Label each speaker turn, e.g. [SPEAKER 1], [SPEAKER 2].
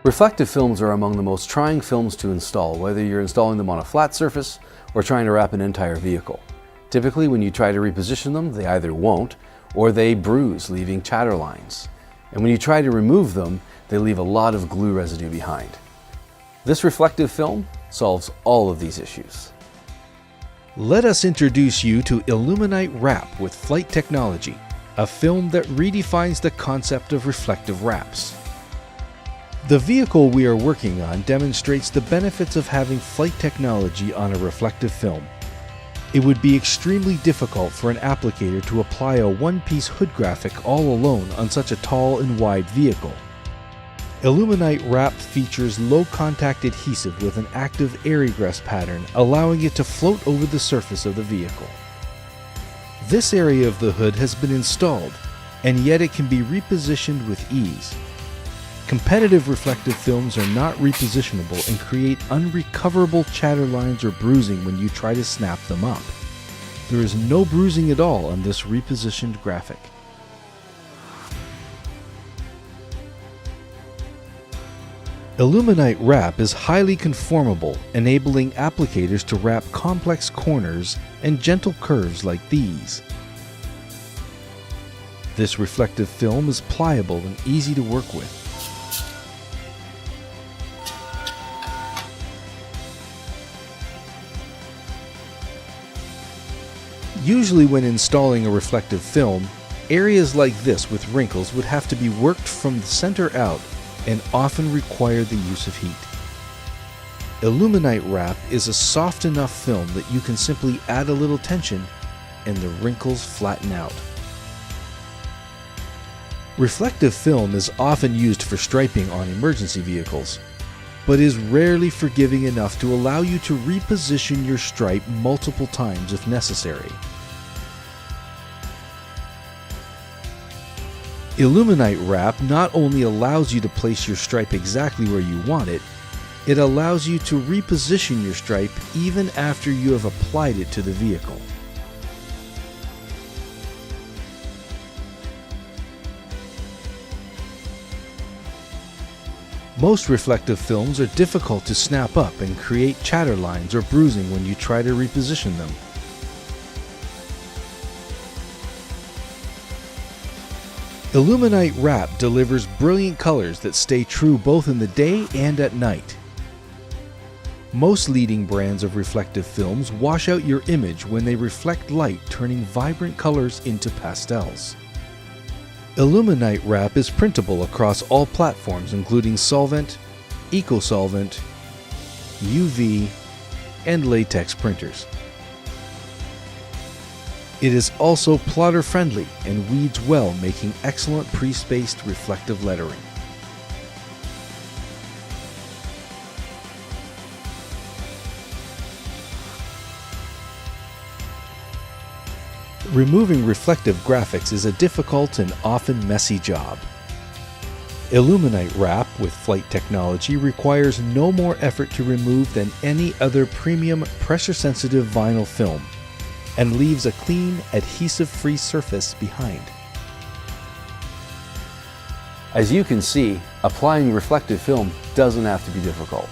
[SPEAKER 1] Reflective films are among the most trying films to install, whether you're installing them on a flat surface or trying to wrap an entire vehicle. Typically, when you try to reposition them, they either won't or they bruise, leaving chatter lines. And when you try to remove them, they leave a lot of glue residue behind. This reflective film solves all of these issues.
[SPEAKER 2] Let us introduce you to IllumiNITE Wrap with FLITE Technology, a film that redefines the concept of reflective wraps. The vehicle we are working on demonstrates the benefits of having FLITE technology on a reflective film. It would be extremely difficult for an applicator to apply a one-piece hood graphic all alone on such a tall and wide vehicle. IllumiNITE Wrap features low-contact adhesive with an active air egress pattern, allowing it to float over the surface of the vehicle. This area of the hood has been installed, and yet it can be repositioned with ease. Competitive reflective films are not repositionable and create unrecoverable chatter lines or bruising when you try to snap them up. There is no bruising at all on this repositioned graphic. IllumiNITE Wrap is highly conformable, enabling applicators to wrap complex corners and gentle curves like these. This reflective film is pliable and easy to work with. Usually when installing a reflective film, areas like this with wrinkles would have to be worked from the center out and often require the use of heat. IllumiNITE Wrap is a soft enough film that you can simply add a little tension and the wrinkles flatten out. Reflective film is often used for striping on emergency vehicles, but is rarely forgiving enough to allow you to reposition your stripe multiple times if necessary. IllumiNITE Wrap not only allows you to place your stripe exactly where you want it, it allows you to reposition your stripe even after you have applied it to the vehicle. Most reflective films are difficult to snap up and create chatter lines or bruising when you try to reposition them. IllumiNITE Wrap delivers brilliant colors that stay true both in the day and at night. Most leading brands of reflective films wash out your image when they reflect light, turning vibrant colors into pastels. IllumiNITE Wrap is printable across all platforms including solvent, eco-solvent, UV, and latex printers. It is also plotter-friendly and weeds well, making excellent pre-spaced reflective lettering. Removing reflective graphics is a difficult and often messy job. IllumiNITE Wrap with FLITE Technology requires no more effort to remove than any other premium pressure-sensitive vinyl film, and leaves a clean, adhesive-free surface behind.
[SPEAKER 1] As you can see, applying reflective film doesn't have to be difficult.